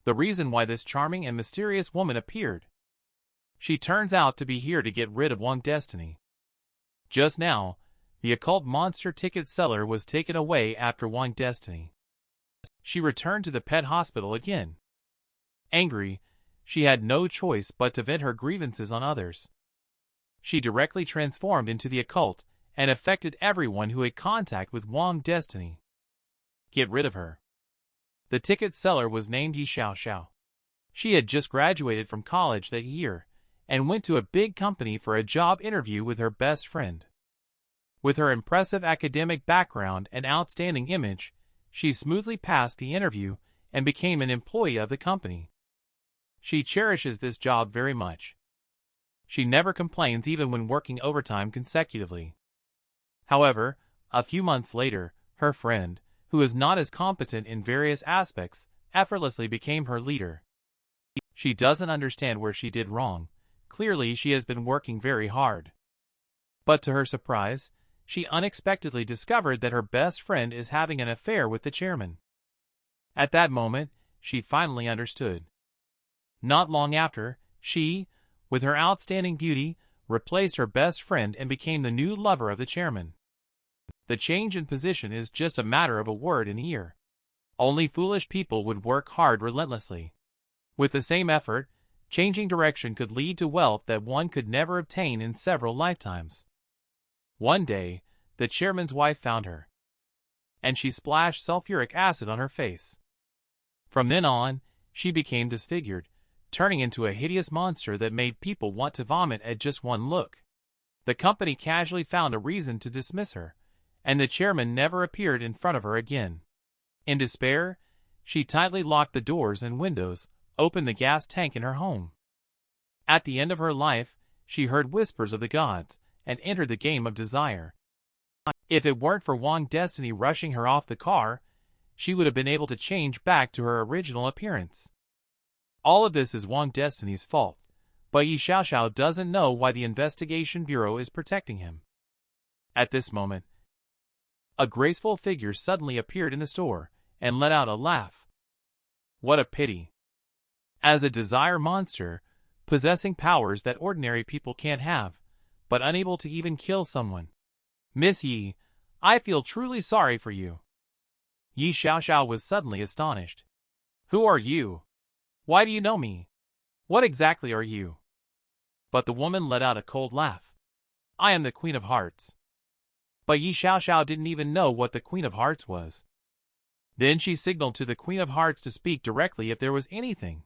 the reason why this charming and mysterious woman appeared. She turns out to be here to get rid of Wang Destiny. Just now, the occult monster ticket seller was taken away after Wang Destiny. She returned to the pet hospital again. Angry, she had no choice but to vent her grievances on others. She directly transformed into the occult and affected everyone who had contact with Wang Destiny. Get rid of her. The ticket seller was named Yi Xiaoxiao. She had just graduated from college that year and went to a big company for a job interview with her best friend. With her impressive academic background and outstanding image, she smoothly passed the interview and became an employee of the company. She cherishes this job very much. She never complains even when working overtime consecutively. However, a few months later, her friend, who is not as competent in various aspects, effortlessly became her leader. She doesn't understand where she did wrong. Clearly, she has been working very hard. But to her surprise, she unexpectedly discovered that her best friend is having an affair with the chairman. At that moment, she finally understood. Not long after, she, with her outstanding beauty, replaced her best friend and became the new lover of the chairman. The change in position is just a matter of a word in the ear. Only foolish people would work hard relentlessly. With the same effort, changing direction could lead to wealth that one could never obtain in several lifetimes. One day, the chairman's wife found her, and she splashed sulfuric acid on her face. From then on, she became disfigured, turning into a hideous monster that made people want to vomit at just one look. The company casually found a reason to dismiss her, and the chairman never appeared in front of her again. In despair, she tightly locked the doors and windows, opened the gas tank in her home. At the end of her life, she heard whispers of the gods, and entered the game of desire. If it weren't for Wang Destiny rushing her off the car, she would have been able to change back to her original appearance. All of this is Wang Destiny's fault, but Yi Xiaoxiao doesn't know why the investigation bureau is protecting him. At this moment, a graceful figure suddenly appeared in the store and let out a laugh. What a pity. As a desire monster, possessing powers that ordinary people can't have, but unable to even kill someone. Miss Yi, I feel truly sorry for you. Yi Xiaoxiao was suddenly astonished. Who are you? Why do you know me? What exactly are you? But the woman let out a cold laugh. I am the Queen of Hearts. But Yi Xiaoxiao didn't even know what the Queen of Hearts was. Then she signaled to the Queen of Hearts to speak directly if there was anything.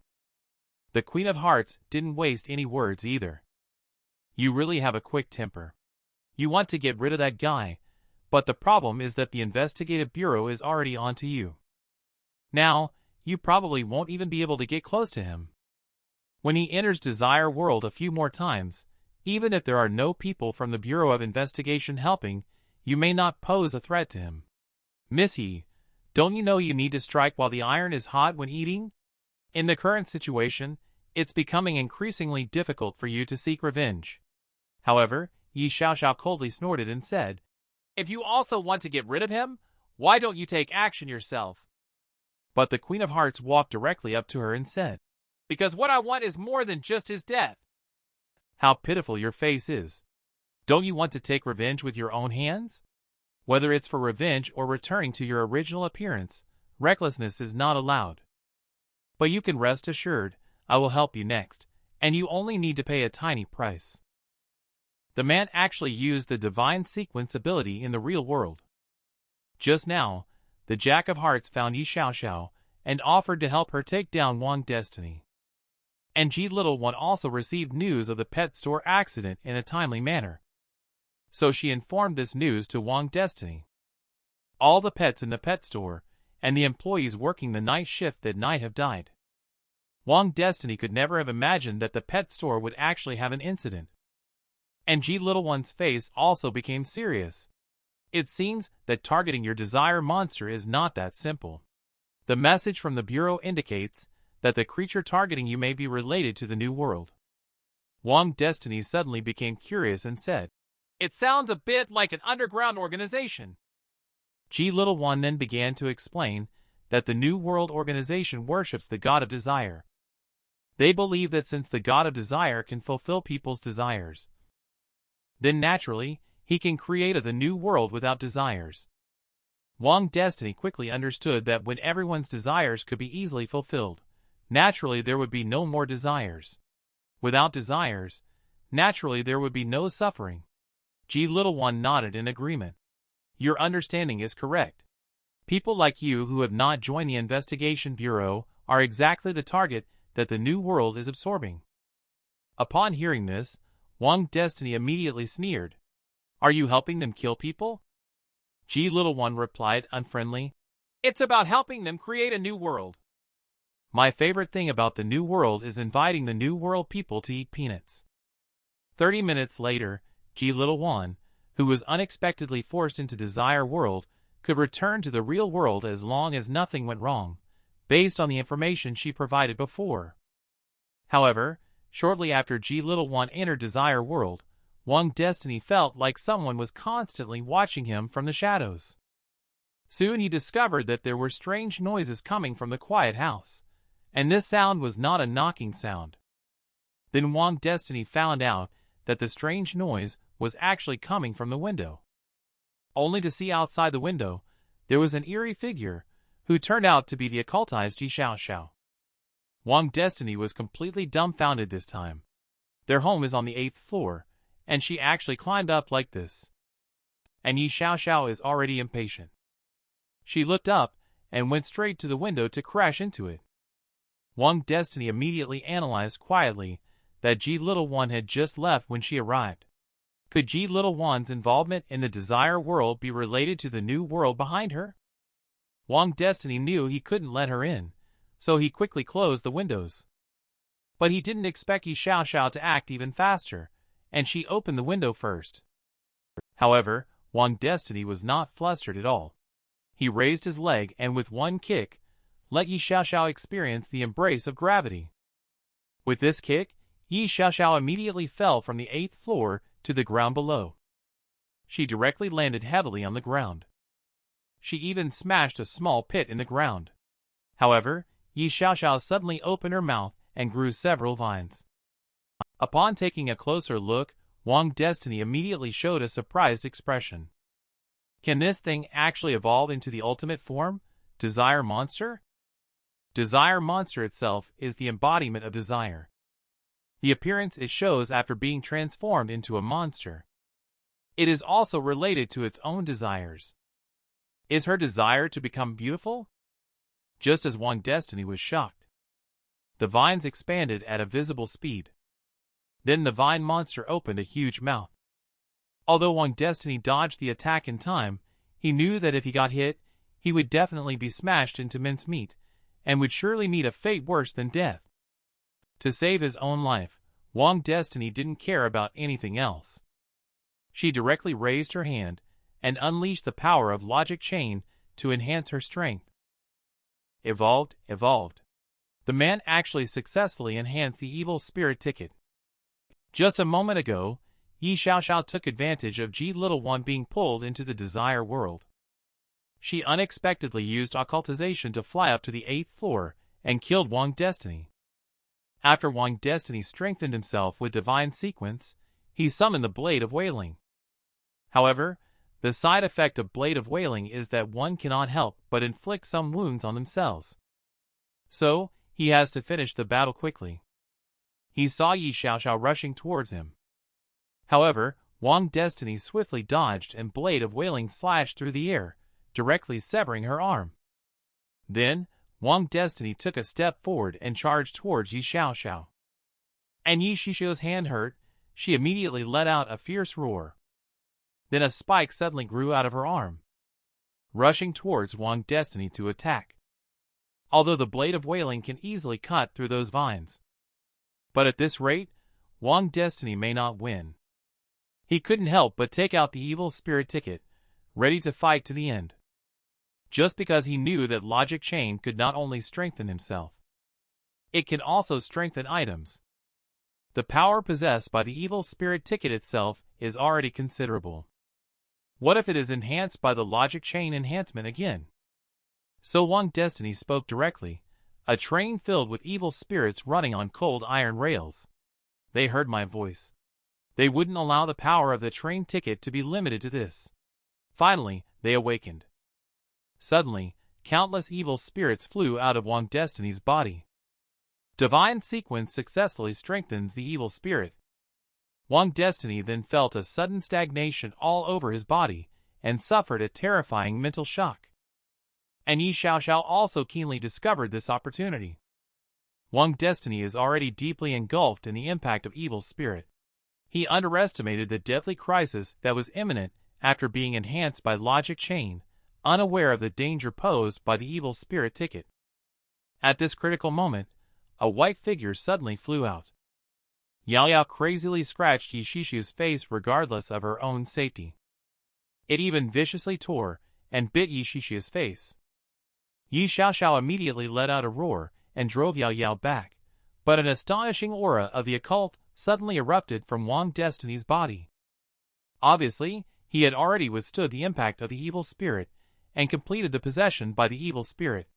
The Queen of Hearts didn't waste any words either. You really have a quick temper. You want to get rid of that guy, but the problem is that the investigative bureau is already onto you. Now, you probably won't even be able to get close to him. When he enters Desire World a few more times, even if there are no people from the Bureau of Investigation helping, you may not pose a threat to him. Miss Yi, don't you know you need to strike while the iron is hot when eating? In the current situation, it's becoming increasingly difficult for you to seek revenge. However, Yi Xiaoxiao coldly snorted and said, If you also want to get rid of him, why don't you take action yourself? But the Queen of Hearts walked directly up to her and said, Because what I want is more than just his death. How pitiful your face is. Don't you want to take revenge with your own hands? Whether it's for revenge or returning to your original appearance, recklessness is not allowed. But you can rest assured, I will help you next, and you only need to pay a tiny price. The man actually used the divine sequence ability in the real world. Just now, the Jack of Hearts found Yi Xiaoxiao and offered to help her take down Wang Destiny. And Ji Little One also received news of the pet store accident in a timely manner. So she informed this news to Wang Destiny. All the pets in the pet store and the employees working the night shift that night have died. Wang Destiny could never have imagined that the pet store would actually have an incident. And Ji Little One's face also became serious. It seems that targeting your desire monster is not that simple. The message from the Bureau indicates that the creature targeting you may be related to the New World. Wang Destiny suddenly became curious and said, It sounds a bit like an underground organization. Ji Little One then began to explain that the New World Organization worships the god of desire. They believe that since the god of desire can fulfill people's desires, then naturally, he can create the new world without desires. Wang Destiny quickly understood that when everyone's desires could be easily fulfilled, naturally there would be no more desires. Without desires, naturally there would be no suffering. Little One nodded in agreement. Your understanding is correct. People like you who have not joined the investigation bureau are exactly the target that the new world is absorbing. Upon hearing this, Wang Destiny immediately sneered. Are you helping them kill people? Little One replied unfriendly. It's about helping them create a new world. My favorite thing about the new world is inviting the new world people to eat peanuts. 30 minutes later, Little One, who was unexpectedly forced into Desire World, could return to the real world as long as nothing went wrong, based on the information she provided before. However, shortly after Little One entered Desire World, Wang Destiny felt like someone was constantly watching him from the shadows. Soon he discovered that there were strange noises coming from the quiet house, and this sound was not a knocking sound. Then Wang Destiny found out that the strange noise was actually coming from the window. Only to see outside the window, there was an eerie figure, who turned out to be the occultized Yi Xiaoxiao. Wang Destiny was completely dumbfounded this time. Their home is on the 8th floor, and she actually climbed up like this. And Yi Xiaoxiao is already impatient. She looked up and went straight to the window to crash into it. Wang Destiny immediately analyzed quietly that Little One had just left when she arrived. Could Little One's involvement in the Desire World be related to the new world behind her? Wang Destiny knew he couldn't let her in, so he quickly closed the windows. But he didn't expect Yi Xiaoxiao to act even faster, and she opened the window first. However, Wang Destiny was not flustered at all. He raised his leg and with one kick, let Yi Xiaoxiao experience the embrace of gravity. With this kick, Yi Xiaoxiao immediately fell from the 8th floor to the ground below. She directly landed heavily on the ground. She even smashed a small pit in the ground. However, Yi Xiaoxiao suddenly opened her mouth and grew several vines. Upon taking a closer look, Wang Destiny immediately showed a surprised expression. Can this thing actually evolve into the ultimate form, Desire Monster? Desire Monster itself is the embodiment of desire. The appearance it shows after being transformed into a monster. It is also related to its own desires. Is her desire to become beautiful? Just as Wang Destiny was shocked, the vines expanded at a visible speed. Then the vine monster opened a huge mouth. Although Wang Destiny dodged the attack in time, he knew that if he got hit, he would definitely be smashed into mincemeat, and would surely meet a fate worse than death. To save his own life, Wang Destiny didn't care about anything else. She directly raised her hand and unleashed the power of Logic Chain to enhance her strength. Evolved. The man actually successfully enhanced the evil spirit ticket. Just a moment ago, Yi Xiaoxiao took advantage of Little One being pulled into the Desire World. She unexpectedly used occultization to fly up to the 8th floor and killed Wang Destiny. After Wang Destiny strengthened himself with Divine Sequence, he summoned the Blade of Wailing. However, the side effect of Blade of Wailing is that one cannot help but inflict some wounds on themselves. So, he has to finish the battle quickly. He saw Yi Xiaoxiao rushing towards him. However, Wang Destiny swiftly dodged and Blade of Wailing slashed through the air, directly severing her arm. Then, Wang Destiny took a step forward and charged towards Yi Xiaoxiao. And Yi Xiaoxiao's hand hurt, she immediately let out a fierce roar. Then a spike suddenly grew out of her arm, rushing towards Wang Destiny to attack. Although the Blade of Wailing can easily cut through those vines. But at this rate, Wang Destiny may not win. He couldn't help but take out the evil spirit ticket, ready to fight to the end. Just because he knew that Logic Chain could not only strengthen himself, it can also strengthen items. The power possessed by the evil spirit ticket itself is already considerable. What if it is enhanced by the Logic Chain enhancement again? So Wang Destiny spoke directly, a train filled with evil spirits running on cold iron rails. They heard my voice. They wouldn't allow the power of the train ticket to be limited to this. Finally, they awakened. Suddenly, countless evil spirits flew out of Wang Destiny's body. Divine sequence successfully strengthens the evil spirit. Wang Destiny then felt a sudden stagnation all over his body and suffered a terrifying mental shock. And Yi Xiaoxiao also keenly discovered this opportunity. Wang Destiny is already deeply engulfed in the impact of evil spirit. He underestimated the deadly crisis that was imminent after being enhanced by logic chain, unaware of the danger posed by the evil spirit ticket. At this critical moment, a white figure suddenly flew out. Yao Yao crazily scratched Yi Xiaoxiao's face regardless of her own safety. It even viciously tore and bit Yi Xiaoxiao's face. Yi Xiaoxiao immediately let out a roar and drove Yao Yao back, but an astonishing aura of the occult suddenly erupted from Wang Destiny's body. Obviously, he had already withstood the impact of the evil spirit and completed the possession by the evil spirit.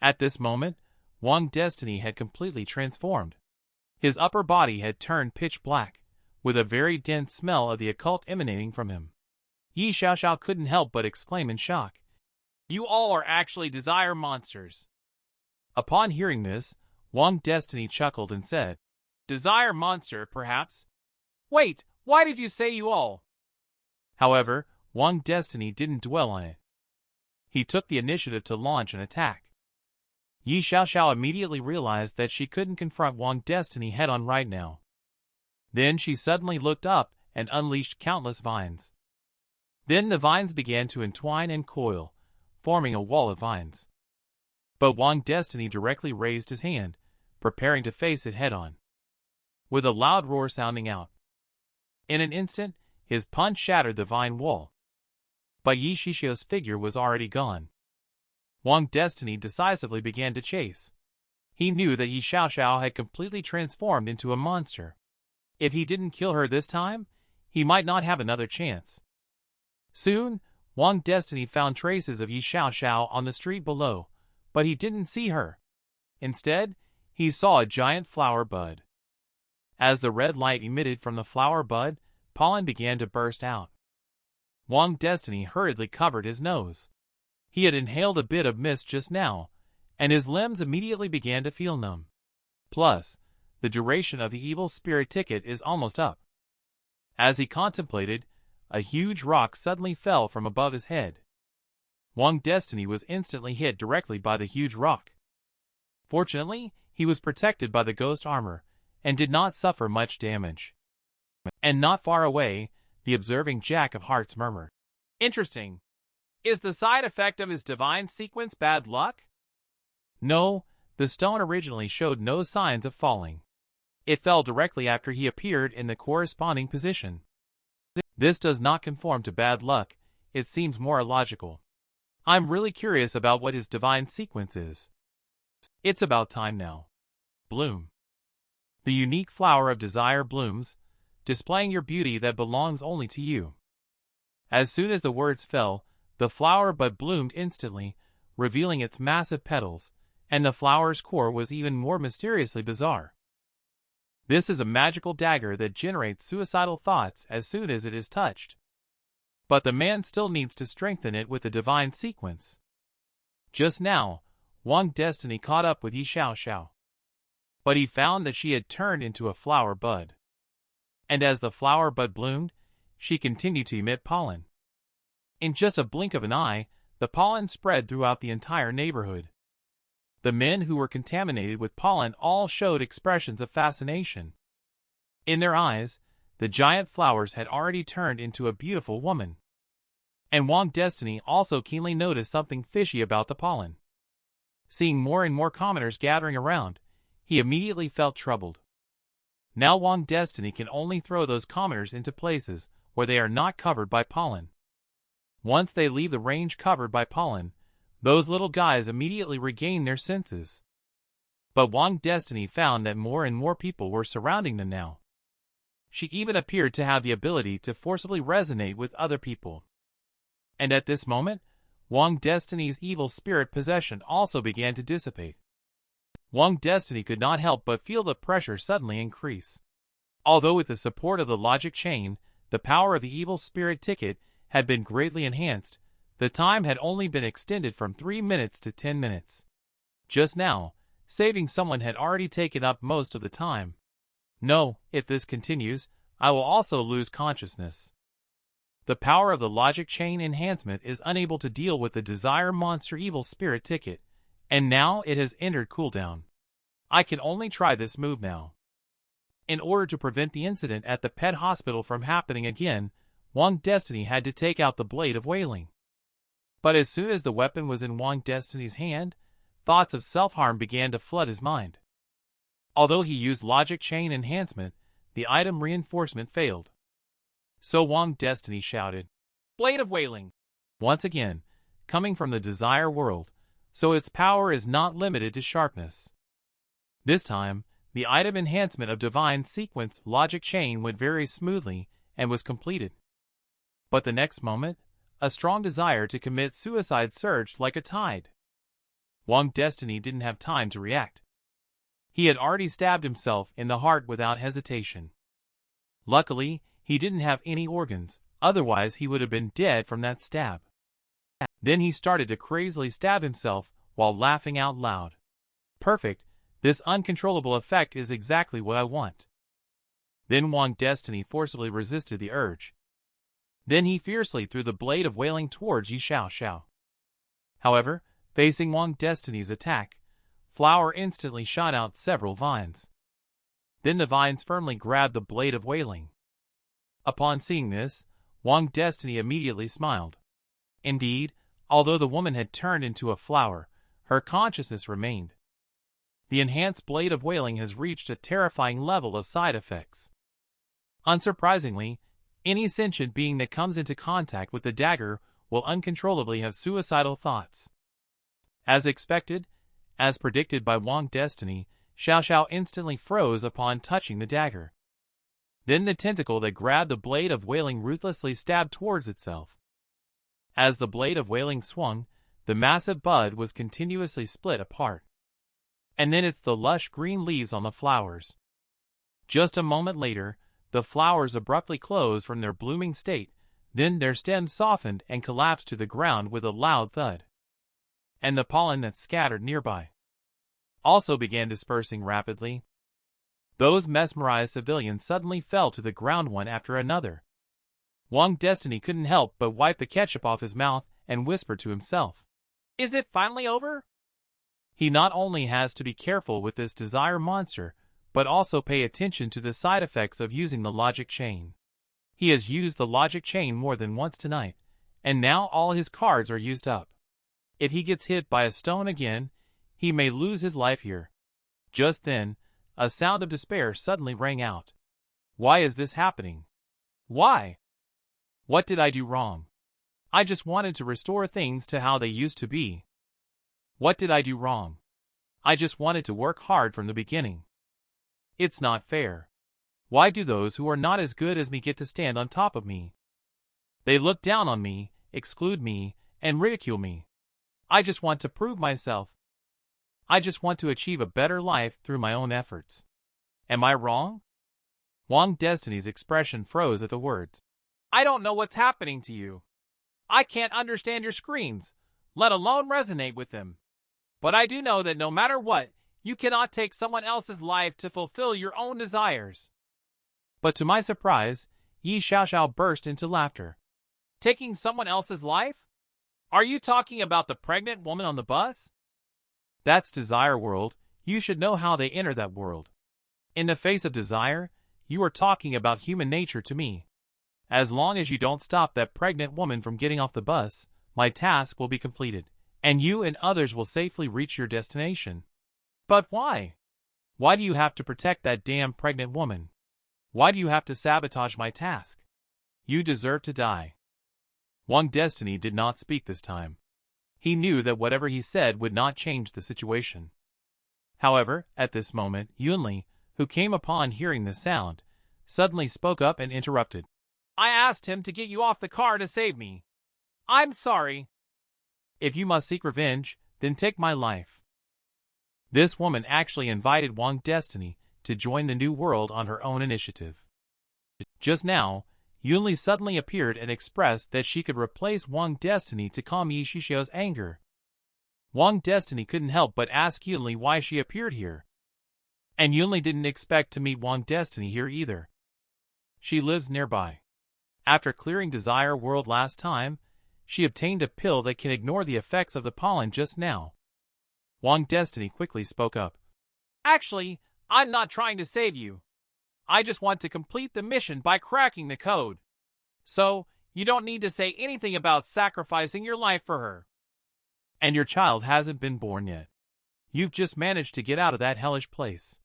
At this moment, Wang Destiny had completely transformed. His upper body had turned pitch black, with a very dense smell of the occult emanating from him. Yi Xiaoxiao couldn't help but exclaim in shock, "You all are actually desire monsters." Upon hearing this, Wang Destiny chuckled and said, "Desire monster, perhaps? Wait, why did you say you all?" However, Wang Destiny didn't dwell on it. He took the initiative to launch an attack. Yi Xiaoxiao immediately realized that she couldn't confront Wang Destiny head-on right now. Then she suddenly looked up and unleashed countless vines. Then the vines began to entwine and coil, forming a wall of vines. But Wang Destiny directly raised his hand, preparing to face it head-on, with a loud roar sounding out. In an instant, his punch shattered the vine wall. But Yi Xiaoxiao's figure was already gone. Wang Destiny decisively began to chase. He knew that Yi Xiaoxiao had completely transformed into a monster. If he didn't kill her this time, he might not have another chance. Soon, Wang Destiny found traces of Yi Xiaoxiao on the street below, but he didn't see her. Instead, he saw a giant flower bud. As the red light emitted from the flower bud, pollen began to burst out. Wang Destiny hurriedly covered his nose. He had inhaled a bit of mist just now, and his limbs immediately began to feel numb. Plus, the duration of the evil spirit ticket is almost up. As he contemplated, a huge rock suddenly fell from above his head. Wang Destiny was instantly hit directly by the huge rock. Fortunately, he was protected by the ghost armor, and did not suffer much damage. And not far away, the observing Jack of Hearts murmured, "Interesting. Is the side effect of his divine sequence bad luck?" No, the stone originally showed no signs of falling. It fell directly after he appeared in the corresponding position. This does not conform to bad luck, it seems more illogical. I'm really curious about what his divine sequence is. It's about time now. Bloom. The unique flower of desire blooms, displaying your beauty that belongs only to you. As soon as the words fell, the flower bud bloomed instantly, revealing its massive petals, and the flower's core was even more mysteriously bizarre. This is a magical dagger that generates suicidal thoughts as soon as it is touched. But the man still needs to strengthen it with the divine sequence. Just now, Wang Destiny caught up with Yi Xiaoxiao. But he found that she had turned into a flower bud. And as the flower bud bloomed, she continued to emit pollen. In just a blink of an eye, the pollen spread throughout the entire neighborhood. The men who were contaminated with pollen all showed expressions of fascination. In their eyes, the giant flowers had already turned into a beautiful woman. And Wang Destiny also keenly noticed something fishy about the pollen. Seeing more and more commoners gathering around, he immediately felt troubled. Now Wang Destiny can only throw those commoners into places where they are not covered by pollen. Once they leave the range covered by pollen, those little guys immediately regain their senses. But Wang Destiny found that more and more people were surrounding them now. She even appeared to have the ability to forcibly resonate with other people. And at this moment, Wang Destiny's evil spirit possession also began to dissipate. Wang Destiny could not help but feel the pressure suddenly increase. Although with the support of the logic chain, the power of the evil spirit ticket had been greatly enhanced, the time had only been extended from 3 minutes to 10 minutes. Just now, saving someone had already taken up most of the time. No, if this continues, I will also lose consciousness. The power of the logic chain enhancement is unable to deal with the desire monster evil spirit ticket, and now it has entered cooldown. I can only try this move now. In order to prevent the incident at the pet hospital from happening again, Wang Destiny had to take out the blade of wailing. But as soon as the weapon was in Wang Destiny's hand, thoughts of self-harm began to flood his mind. Although he used logic chain enhancement, the item reinforcement failed. So Wang Destiny shouted, "Blade of wailing!" once again, coming from the desire world, so its power is not limited to sharpness. This time, the item enhancement of divine sequence logic chain went very smoothly and was completed. But the next moment, a strong desire to commit suicide surged like a tide. Wang Destiny didn't have time to react. He had already stabbed himself in the heart without hesitation. Luckily, he didn't have any organs, otherwise he would have been dead from that stab. Then he started to crazily stab himself while laughing out loud. Perfect, this uncontrollable effect is exactly what I want. Then Wang Destiny forcibly resisted the urge. Then he fiercely threw the blade of wailing towards Yi Xiao Xiao. However, facing Wang Destiny's attack, Flower instantly shot out several vines. Then the vines firmly grabbed the blade of wailing. Upon seeing this, Wang Destiny immediately smiled. Indeed, although the woman had turned into a flower, her consciousness remained. The enhanced blade of wailing has reached a terrifying level of side effects. Unsurprisingly, any sentient being that comes into contact with the dagger will uncontrollably have suicidal thoughts. As expected, as predicted by Wang Destiny, Xiao Xiao instantly froze upon touching the dagger. Then the tentacle that grabbed the blade of wailing ruthlessly stabbed towards itself. As the blade of wailing swung, the massive bud was continuously split apart. And then it's the lush green leaves on the flowers. Just a moment later, the flowers abruptly closed from their blooming state, then their stems softened and collapsed to the ground with a loud thud. And the pollen that scattered nearby also began dispersing rapidly. Those mesmerized civilians suddenly fell to the ground one after another. Wang Destiny couldn't help but wipe the ketchup off his mouth and whisper to himself, "Is it finally over?" He not only has to be careful with this desire monster, but also pay attention to the side effects of using the logic chain. He has used the logic chain more than once tonight, and now all his cards are used up. If he gets hit by a stone again, he may lose his life here. Just then, a sound of despair suddenly rang out. Why is this happening? Why? What did I do wrong? I just wanted to restore things to how they used to be. What did I do wrong? I just wanted to work hard from the beginning. It's not fair. Why do those who are not as good as me get to stand on top of me? They look down on me, exclude me, and ridicule me. I just want to prove myself. I just want to achieve a better life through my own efforts. Am I wrong? Wang Destiny's expression froze at the words. I don't know what's happening to you. I can't understand your screams, let alone resonate with them. But I do know that no matter what, you cannot take someone else's life to fulfill your own desires. But to my surprise, Yi Xiao Xiao burst into laughter. Taking someone else's life? Are you talking about the pregnant woman on the bus? That's desire world. You should know how they enter that world. In the face of desire, you are talking about human nature to me. As long as you don't stop that pregnant woman from getting off the bus, my task will be completed, and you and others will safely reach your destination. But why? Why do you have to protect that damn pregnant woman? Why do you have to sabotage my task? You deserve to die. Wang Destiny did not speak this time. He knew that whatever he said would not change the situation. However, at this moment, Yunli, who came upon hearing the sound, suddenly spoke up and interrupted. I asked him to get you off the car to save me. I'm sorry. If you must seek revenge, then take my life. This woman actually invited Wang Destiny to join the new world on her own initiative. Just now, Yunli suddenly appeared and expressed that she could replace Wang Destiny to calm Yi Xixiao's anger. Wang Destiny couldn't help but ask Yunli why she appeared here. And Yunli didn't expect to meet Wang Destiny here either. She lives nearby. After clearing Desire World last time, she obtained a pill that can ignore the effects of the pollen just now. Wang Destiny quickly spoke up. Actually, I'm not trying to save you. I just want to complete the mission by cracking the code. So, you don't need to say anything about sacrificing your life for her. And your child hasn't been born yet. You've just managed to get out of that hellish place.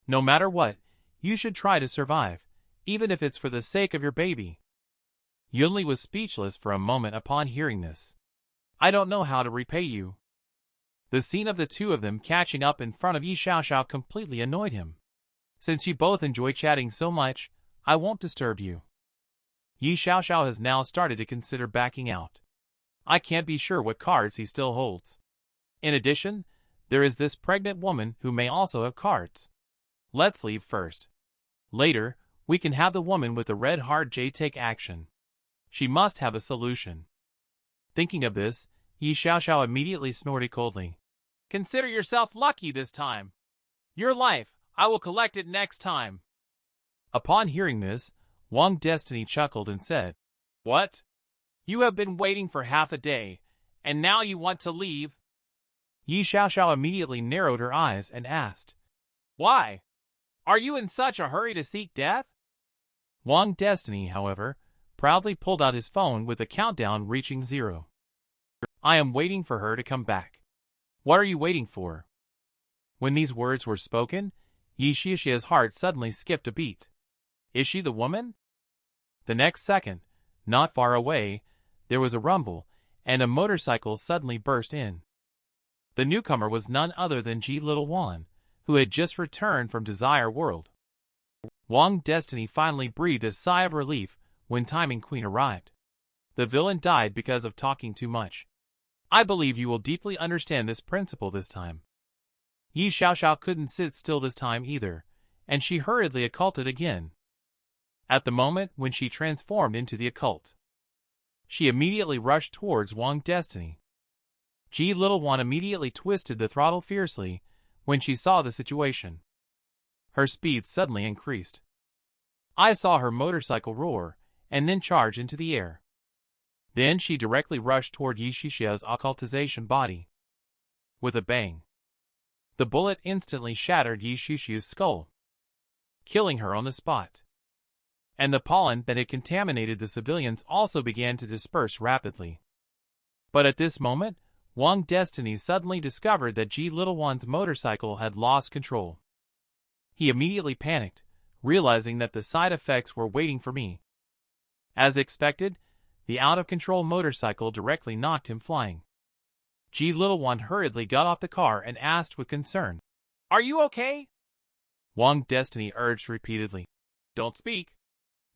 No matter what, you should try to survive, even if it's for the sake of your baby. Yunli was speechless for a moment upon hearing this. I don't know how to repay you. The scene of the two of them catching up in front of Yi Xiaoxiao completely annoyed him. Since you both enjoy chatting so much, I won't disturb you. Yi Xiaoxiao has now started to consider backing out. I can't be sure what cards he still holds. In addition, there is this pregnant woman who may also have cards. Let's leave first. Later, we can have the woman with the red heart J take action. She must have a solution. Thinking of this, Yi Xiaoxiao immediately snorted coldly. Consider yourself lucky this time. Your life, I will collect it next time. Upon hearing this, Wang Destiny chuckled and said, What? You have been waiting for half a day, and now you want to leave? Yi Xiaoxiao immediately narrowed her eyes and asked, Why? Are you in such a hurry to seek death? Wang Destiny, however, proudly pulled out his phone with the countdown reaching 0. I am waiting for her to come back. What are you waiting for? When these words were spoken, Yi Xixia's heart suddenly skipped a beat. Is she the woman? The next second, not far away, there was a rumble, and a motorcycle suddenly burst in. The newcomer was none other than Ji Little Wan, who had just returned from Desire World. Wang Destiny finally breathed a sigh of relief when Timing Queen arrived. The villain died because of talking too much. I believe you will deeply understand this principle this time. Yi Xiaoxiao couldn't sit still this time either, and she hurriedly occulted again. At the moment when she transformed into the occult, she immediately rushed towards Wang Destiny. Ji Little One immediately twisted the throttle fiercely when she saw the situation. Her speed suddenly increased. I saw her motorcycle roar and then charge into the air. Then she directly rushed toward Yi Xixia's occultization body. With a bang, the bullet instantly shattered Yi Xixia's skull, killing her on the spot. And the pollen that had contaminated the civilians also began to disperse rapidly. But at this moment, Wang Destiny suddenly discovered that Ji Little One's motorcycle had lost control. He immediately panicked, realizing that the side effects were waiting for me. As expected, the out-of-control motorcycle directly knocked him flying. Ji Little One hurriedly got off the car and asked with concern, Are you okay? Wang Destiny urged repeatedly, Don't speak.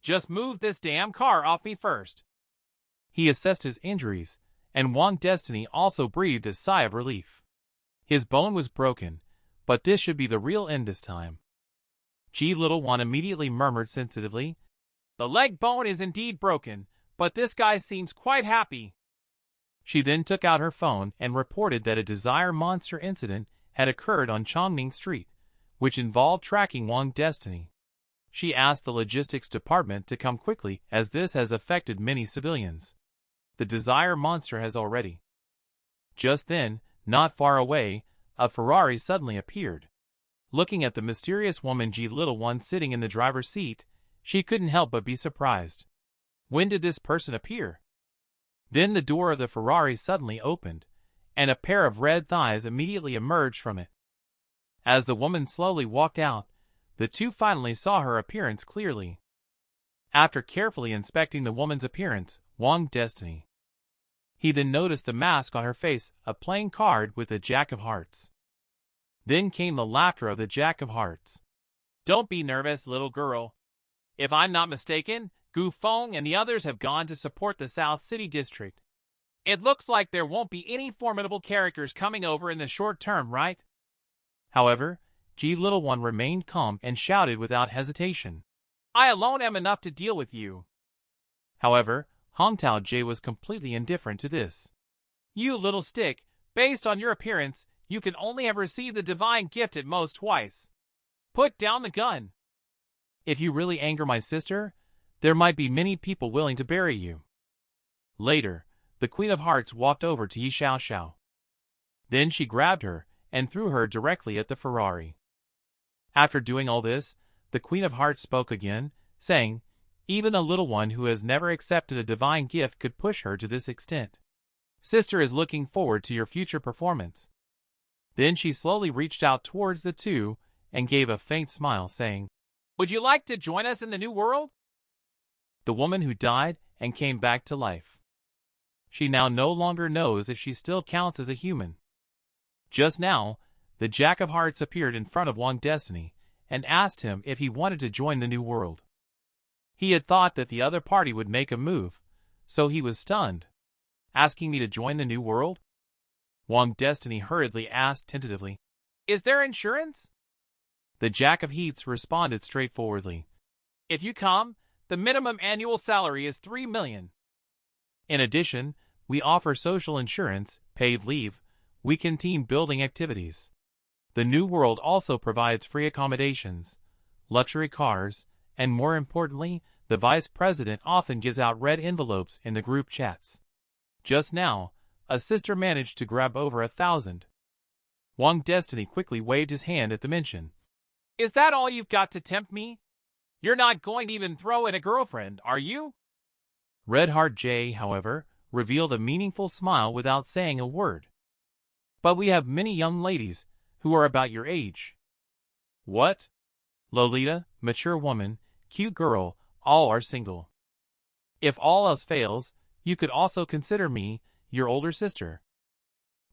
Just move this damn car off me first. He assessed his injuries, and Wang Destiny also breathed a sigh of relief. His bone was broken, but this should be the real end this time. Ji Little One immediately murmured sensitively, The leg bone is indeed broken, but this guy seems quite happy. She then took out her phone and reported that a Desire Monster incident had occurred on Chongming Street, which involved tracking Wang Destiny. She asked the logistics department to come quickly as this has affected many civilians. The Desire Monster has already. Just then, not far away, a Ferrari suddenly appeared. Looking at the mysterious woman Ji Little One sitting in the driver's seat, she couldn't help but be surprised. When did this person appear? Then the door of the Ferrari suddenly opened, and a pair of red thighs immediately emerged from it. As the woman slowly walked out, the two finally saw her appearance clearly. After carefully inspecting the woman's appearance, Wang Destiny, he then noticed the mask on her face, a playing card with a Jack of Hearts. Then came the laughter of the Jack of Hearts. Don't be nervous, little girl. If I'm not mistaken, Gu Feng and the others have gone to support the South City District. It looks like there won't be any formidable characters coming over in the short term, right? However, G little one remained calm and shouted without hesitation. I alone am enough to deal with you. However, Hongtao J was completely indifferent to this. You little stick, based on your appearance, you can only have received the divine gift at most twice. Put down the gun. If you really anger my sister, there might be many people willing to bury you. Later, the Queen of Hearts walked over to Yi Xiao Xiao. Then she grabbed her and threw her directly at the Ferrari. After doing all this, the Queen of Hearts spoke again, saying, even a little one who has never accepted a divine gift could push her to this extent. Sister is looking forward to your future performance. Then she slowly reached out towards the two and gave a faint smile, saying, would you like to join us in the new world? The woman who died and came back to life. She now no longer knows if she still counts as a human. Just now, the Jack of Hearts appeared in front of Wang Destiny and asked him if he wanted to join the new world. He had thought that the other party would make a move, so he was stunned. Asking me to join the new world? Wang Destiny hurriedly asked tentatively. Is there insurance? The Jack of Hearts responded straightforwardly. If you come, the minimum annual salary is 3 million. In addition, we offer social insurance, paid leave, weekend team building activities. The New World also provides free accommodations, luxury cars, and more importantly, the vice president often gives out red envelopes in the group chats. Just now, a sister managed to grab over 1,000. Wang Destiny quickly waved his hand at the mention. Is that all you've got to tempt me? You're not going to even throw in a girlfriend, are you? Red Heart J, however, revealed a meaningful smile without saying a word. But we have many young ladies who are about your age. What? Lolita, mature woman, cute girl, all are single. If all else fails, you could also consider me your older sister.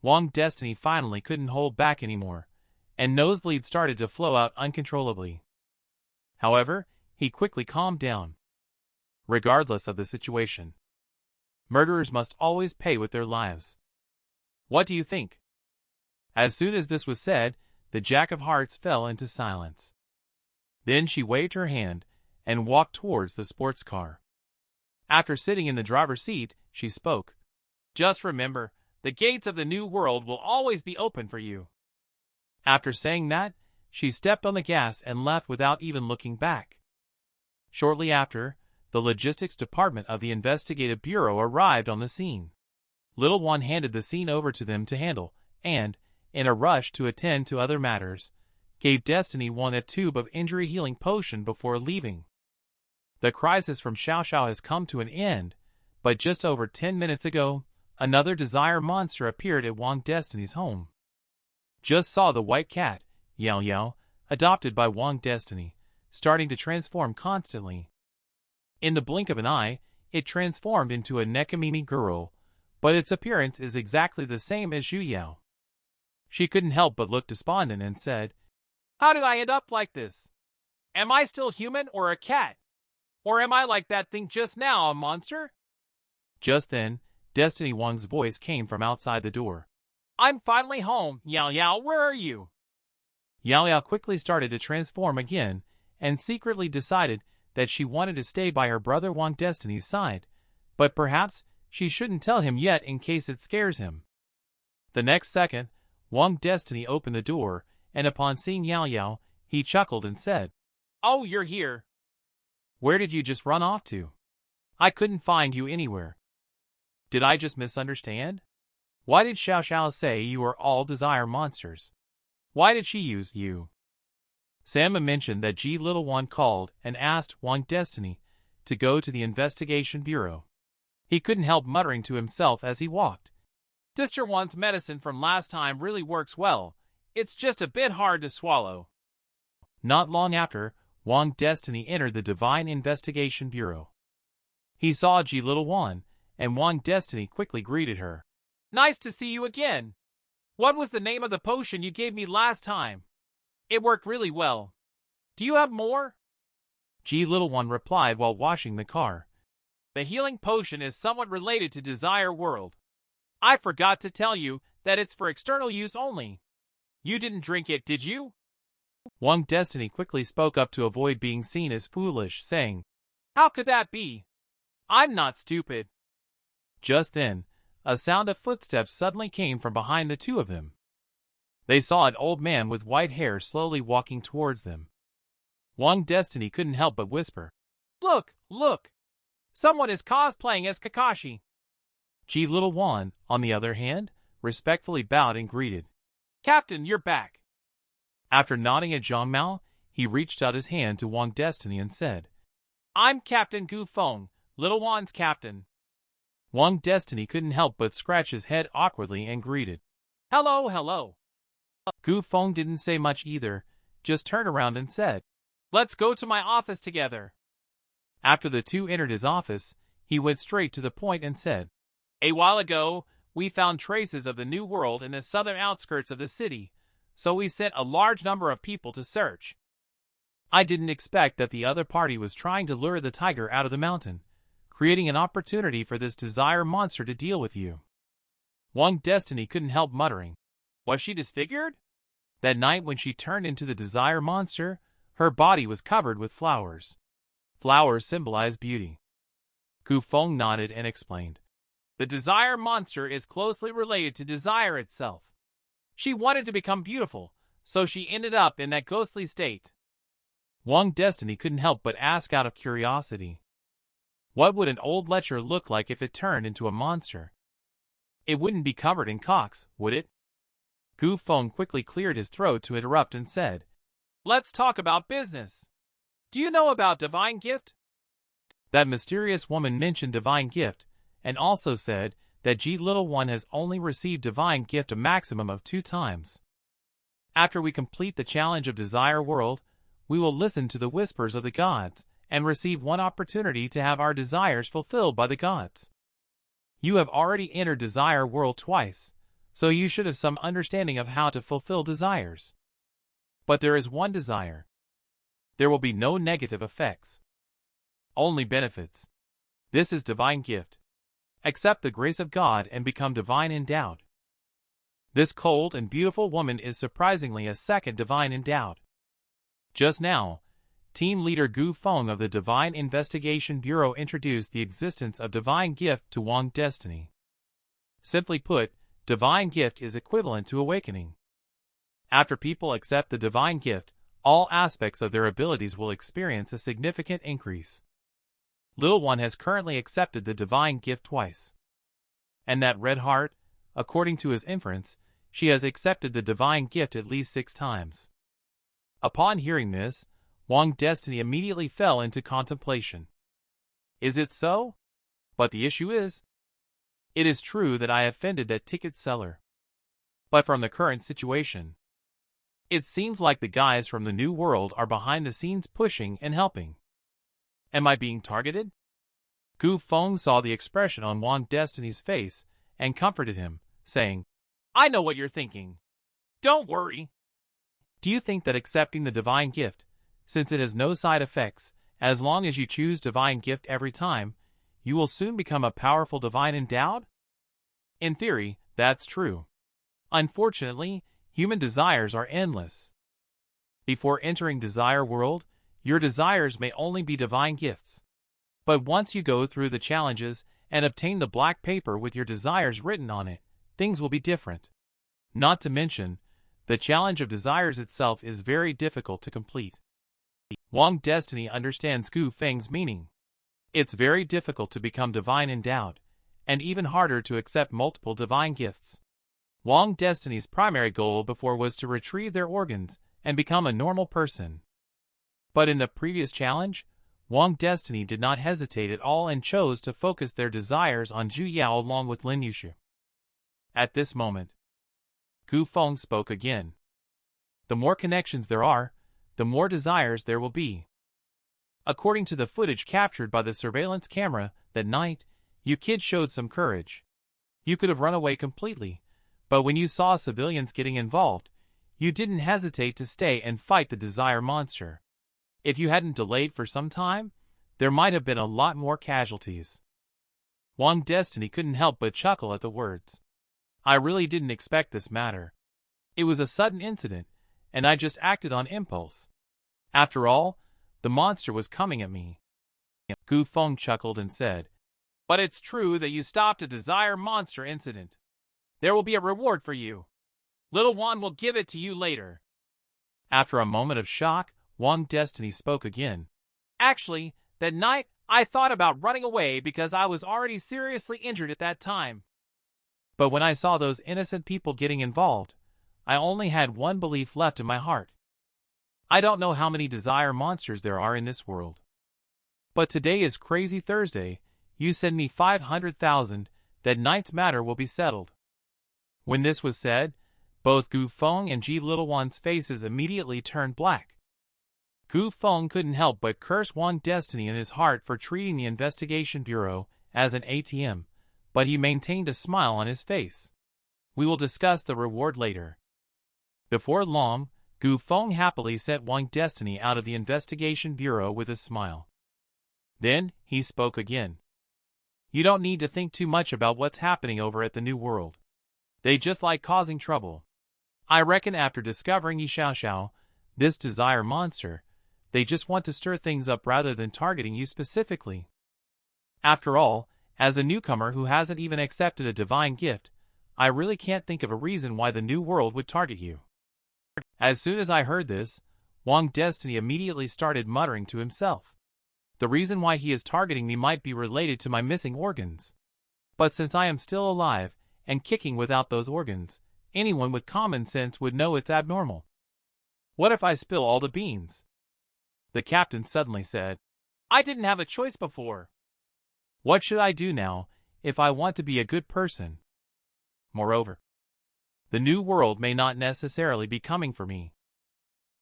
Wang Destiny finally couldn't hold back anymore, and nosebleeds started to flow out uncontrollably. However, he quickly calmed down. Regardless of the situation, murderers must always pay with their lives. What do you think? As soon as this was said, the Jack of Hearts fell into silence. Then she waved her hand and walked towards the sports car. After sitting in the driver's seat, she spoke. Just remember, the gates of the new world will always be open for you. After saying that, she stepped on the gas and left without even looking back. Shortly after, the logistics department of the investigative bureau arrived on the scene. Little One handed the scene over to them to handle, and, in a rush to attend to other matters, gave Destiny One a tube of injury healing potion before leaving. The crisis from Xiao Xiao has come to an end, but just over 10 minutes ago, another desire monster appeared at Wang Destiny's home. Just saw the white cat, Yao Yao, adopted by Wang Destiny, starting to transform constantly. In the blink of an eye, it transformed into a newanime girl, but its appearance is exactly the same as Zhu Yao. She couldn't help but look despondent and said, How did I end up like this? Am I still human or a cat? Or am I like that thing just now, a monster? Just then, Destiny Wang's voice came from outside the door. I'm finally home, Yao Yao, where are you? Yao Yao quickly started to transform again, and secretly decided that she wanted to stay by her brother Wang Destiny's side, but perhaps she shouldn't tell him yet in case it scares him. The next second, Wang Destiny opened the door, and upon seeing Yao Yao, he chuckled and said, Oh, you're here. Where did you just run off to? I couldn't find you anywhere. Did I just misunderstand? Why did Xiao Xiao say you are all desire monsters? Why did she use you? Samma mentioned that G Little One called and asked Wang Destiny to go to the investigation bureau. He couldn't help muttering to himself as he walked. Sister One's medicine from last time really works well. It's just a bit hard to swallow. Not long after, Wang Destiny entered the Divine Investigation Bureau. He saw G Little One, and Wang Destiny quickly greeted her. Nice to see you again. What was the name of the potion you gave me last time? It worked really well. Do you have more? G Little One replied while washing the car. The healing potion is somewhat related to Desire World. I forgot to tell you that it's for external use only. You didn't drink it, did you? Wang Destiny quickly spoke up to avoid being seen as foolish, saying, How could that be? I'm not stupid. Just then, a sound of footsteps suddenly came from behind the two of them. They saw an old man with white hair slowly walking towards them. Wang Destiny couldn't help but whisper, Look, look! Someone is cosplaying as Kakashi. Little Wan, on the other hand, respectfully bowed and greeted. Captain, you're back. After nodding at Zhang Mao, he reached out his hand to Wang Destiny and said, I'm Captain Gu Feng, Little Wan's captain. Wang Destiny couldn't help but scratch his head awkwardly and greeted. Hello, hello. Gu Feng didn't say much either, just turned around and said, Let's go to my office together. After the two entered his office, he went straight to the point and said, A while ago, we found traces of the New World in the southern outskirts of the city, so we sent a large number of people to search. I didn't expect that the other party was trying to lure the tiger out of the mountain, creating an opportunity for this desire monster to deal with you. Wang Destiny couldn't help muttering. Was she disfigured? That night when she turned into the desire monster, her body was covered with flowers. Flowers symbolize beauty. Gu Feng nodded and explained. The desire monster is closely related to desire itself. She wanted to become beautiful, so she ended up in that ghostly state. Wang Destiny couldn't help but ask out of curiosity. What would an old lecher look like if it turned into a monster? It wouldn't be covered in cocks, would it? Gu Feng quickly cleared his throat to interrupt and said, Let's talk about business. Do you know about Divine Gift? That mysterious woman mentioned Divine Gift, and also said that Little One has only received Divine Gift a maximum of 2 times. After we complete the challenge of Desire World, we will listen to the whispers of the gods, and receive 1 opportunity to have our desires fulfilled by the gods. You have already entered Desire World twice, so you should have some understanding of how to fulfill desires. But there is one desire. There will be no negative effects. Only benefits. This is Divine Gift. Accept the grace of God and become divine endowed. This cold and beautiful woman is surprisingly a second divine endowed. Just now, Team Leader Gu Feng of the Divine Investigation Bureau introduced the existence of Divine Gift to Wang Destiny. Simply put, Divine Gift is equivalent to awakening. After people accept the Divine Gift, all aspects of their abilities will experience a significant increase. Little One has currently accepted the Divine Gift twice. And that red heart, according to his inference, she has accepted the Divine Gift at least 6 times. Upon hearing this, Wang Destiny immediately fell into contemplation. Is it so? But the issue is, it is true that I offended that ticket seller. But from the current situation, it seems like the guys from the New World are behind the scenes pushing and helping. Am I being targeted? Gu Feng saw the expression on Wang Destiny's face and comforted him, saying, I know what you're thinking. Don't worry. Do you think that accepting the Divine Gift, since it has no side effects, as long as you choose Divine Gift every time, you will soon become a powerful Divine Endowed? In theory, that's true. Unfortunately, human desires are endless. Before entering Desire World, your desires may only be divine gifts. But once you go through the challenges and obtain the black paper with your desires written on it, things will be different. Not to mention, the challenge of desires itself is very difficult to complete. Wang Destiny understands Gu Feng's meaning. It's very difficult to become divine endowed, and even harder to accept multiple divine gifts. Wang Destiny's primary goal before was to retrieve their organs and become a normal person. But in the previous challenge, Wang Destiny did not hesitate at all and chose to focus their desires on Zhu Yao along with Lin Yushu. At this moment, Gu Feng spoke again. The more connections there are, the more desires there will be. According to the footage captured by the surveillance camera that night, you kids showed some courage. You could have run away completely, but when you saw civilians getting involved, you didn't hesitate to stay and fight the desire monster. If you hadn't delayed for some time, there might have been a lot more casualties. Wang Destiny couldn't help but chuckle at the words. I really didn't expect this matter. It was a sudden incident, and I just acted on impulse. After all, the monster was coming at me. Gu Feng chuckled and said, "But it's true that you stopped a desire monster incident. There will be a reward for you. Little Wan will give it to you later." After a moment of shock, Wang Destiny spoke again. "Actually, that night I thought about running away because I was already seriously injured at that time. But when I saw those innocent people getting involved, I only had one belief left in my heart. I don't know how many desire monsters there are in this world. But today is Crazy Thursday. You send me 500,000, that night's matter will be settled." When this was said, both Gu Feng and Ji Little Wan's faces immediately turned black. Gu Feng couldn't help but curse Wang Destiny in his heart for treating the investigation bureau as an ATM, but he maintained a smile on his face. We will discuss the reward later. Before long, Gu Feng happily sent Wang Destiny out of the investigation bureau with a smile. Then, he spoke again. "You don't need to think too much about what's happening over at the New World. They just like causing trouble. I reckon after discovering Yi Xiao, this desire monster, they just want to stir things up rather than targeting you specifically. After all, as a newcomer who hasn't even accepted a divine gift, I really can't think of a reason why the New World would target you." As soon as I heard this, Wang Destiny immediately started muttering to himself. The reason why he is targeting me might be related to my missing organs. But since I am still alive and kicking without those organs, anyone with common sense would know it's abnormal. What if I spill all the beans? The captain suddenly said, "I didn't have a choice before. What should I do now if I want to be a good person? Moreover, the New World may not necessarily be coming for me.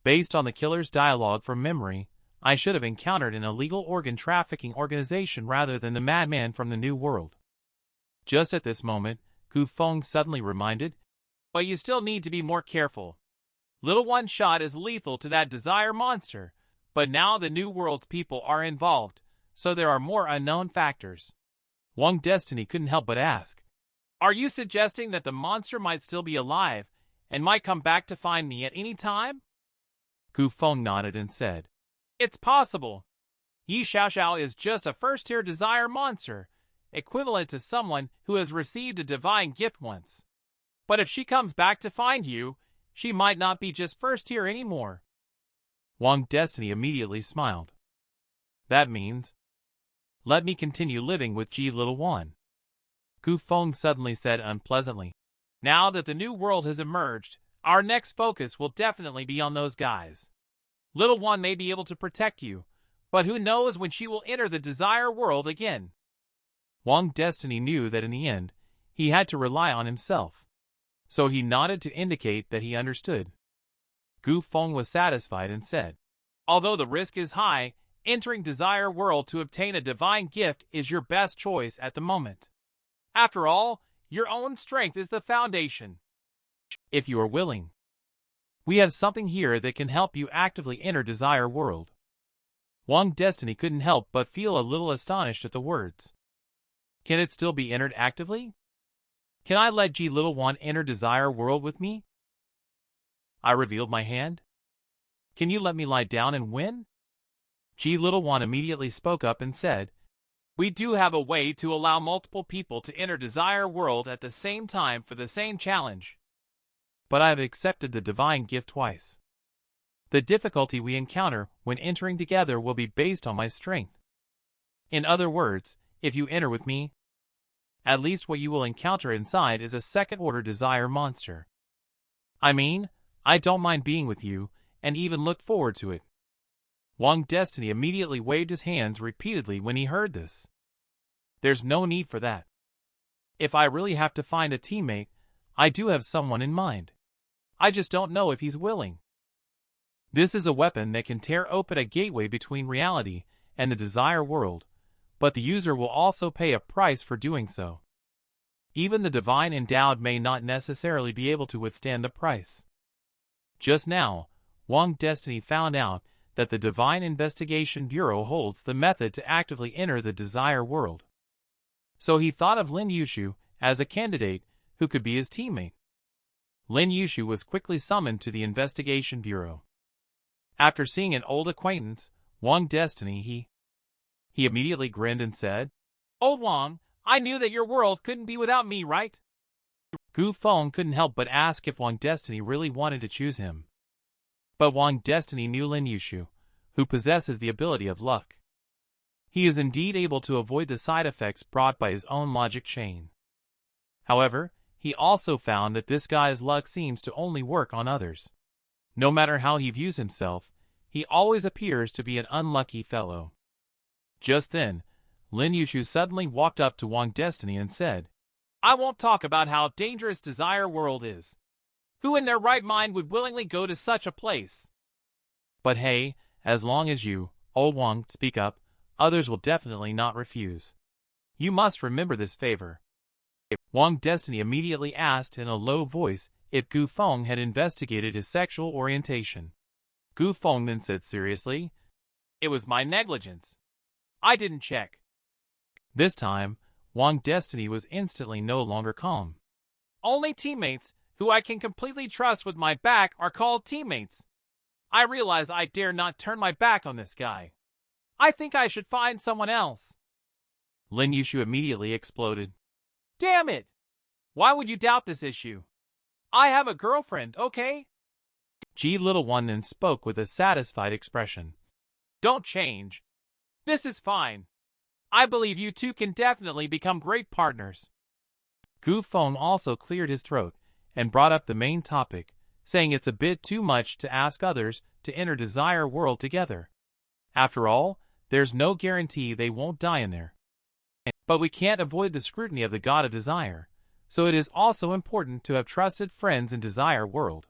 Based on the killer's dialogue from memory, I should have encountered an illegal organ trafficking organization rather than the madman from the New World." Just at this moment, Gu Feng suddenly reminded, "But you still need to be more careful. Little One shot is lethal to that desire monster, but now the New World's people are involved, so there are more unknown factors." Wang Destiny couldn't help but ask, "Are you suggesting that the monster might still be alive and might come back to find me at any time?" Gu Feng nodded and said, "It's possible. Yi Xiao is just a first-tier desire monster, equivalent to someone who has received a divine gift once. But if she comes back to find you, she might not be just first-tier anymore." Wang Destiny immediately smiled. "That means, let me continue living with Ji Little Wan." Gu Feng suddenly said unpleasantly, "Now that the New World has emerged, our next focus will definitely be on those guys. Little One may be able to protect you, but who knows when she will enter the desire world again." Wang Destiny knew that in the end, he had to rely on himself. So he nodded to indicate that he understood. Gu Feng was satisfied and said, "Although the risk is high, entering Desire World to obtain a divine gift is your best choice at the moment. After all, your own strength is the foundation." "If you are willing, we have something here that can help you actively enter Desire World." Wang Destiny couldn't help but feel a little astonished at the words. "Can it still be entered actively? Can I let Ji Little Wan enter Desire World with me?" I revealed my hand. "Can you let me lie down and win?" Ji Little Wan immediately spoke up and said, "We do have a way to allow multiple people to enter Desire World at the same time for the same challenge. But I have accepted the divine gift twice. The difficulty we encounter when entering together will be based on my strength. In other words, if you enter with me, at least what you will encounter inside is a second-order desire monster. I mean, I don't mind being with you, and even look forward to it." Wang Destiny immediately waved his hands repeatedly when he heard this. "There's no need for that. If I really have to find a teammate, I do have someone in mind. I just don't know if he's willing. This is a weapon that can tear open a gateway between reality and the desire world, but the user will also pay a price for doing so. Even the divine endowed may not necessarily be able to withstand the price." Just now, Wang Destiny found out that the Divine Investigation Bureau holds the method to actively enter the Desire World. So he thought of Lin Yushu as a candidate who could be his teammate. Lin Yushu was quickly summoned to the investigation bureau. After seeing an old acquaintance, Wang Destiny, he immediately grinned and said, "Old Wang, I knew that your world couldn't be without me, right?" Gu Feng couldn't help but ask if Wang Destiny really wanted to choose him. But Wang Destiny knew Lin Yushu, who possesses the ability of luck. He is indeed able to avoid the side effects brought by his own logic chain. However, he also found that this guy's luck seems to only work on others. No matter how he views himself, he always appears to be an unlucky fellow. Just then, Lin Yushu suddenly walked up to Wang Destiny and said, "I won't talk about how dangerous Desire World is. Who in their right mind would willingly go to such a place? But hey, as long as you, old Wang, speak up, others will definitely not refuse. You must remember this favor." Wang Destiny immediately asked in a low voice if Gu Feng had investigated his sexual orientation. Gu Feng then said seriously, "It was my negligence. I didn't check." This time, Wang Destiny was instantly no longer calm. "Only teammates who I can completely trust with my back are called teammates. I realize I dare not turn my back on this guy. I think I should find someone else." Lin Yushu immediately exploded. "Damn it! Why would you doubt this issue? I have a girlfriend, okay?" G Little One then spoke with a satisfied expression. "Don't change. This is fine. I believe you two can definitely become great partners." Gu Feng also cleared his throat and brought up the main topic, saying it's a bit too much to ask others to enter Desire World together. After all, there's no guarantee they won't die in there. But we can't avoid the scrutiny of the God of Desire, so it is also important to have trusted friends in Desire World.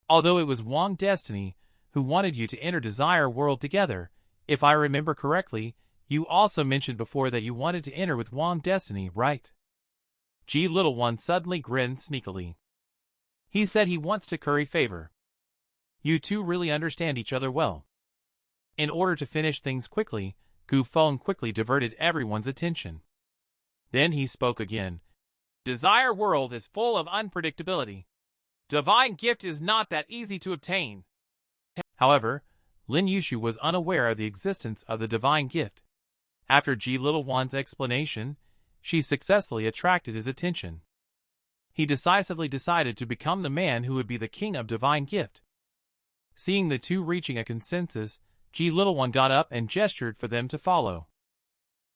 Although it was Wang Destiny who wanted you to enter Desire World together, if I remember correctly, you also mentioned before that you wanted to enter with Wang Destiny, right? G Little One suddenly grinned sneakily. He said he wants to curry favor. You two really understand each other well. In order to finish things quickly, Gu Feng quickly diverted everyone's attention. Then he spoke again. "Desire World is full of unpredictability. Divine Gift is not that easy to obtain." However, Lin Yushu was unaware of the existence of the Divine Gift. After G Little One's explanation, she successfully attracted his attention. He decisively decided to become the man who would be the king of Divine Gift. Seeing the two reaching a consensus, G Little One got up and gestured for them to follow.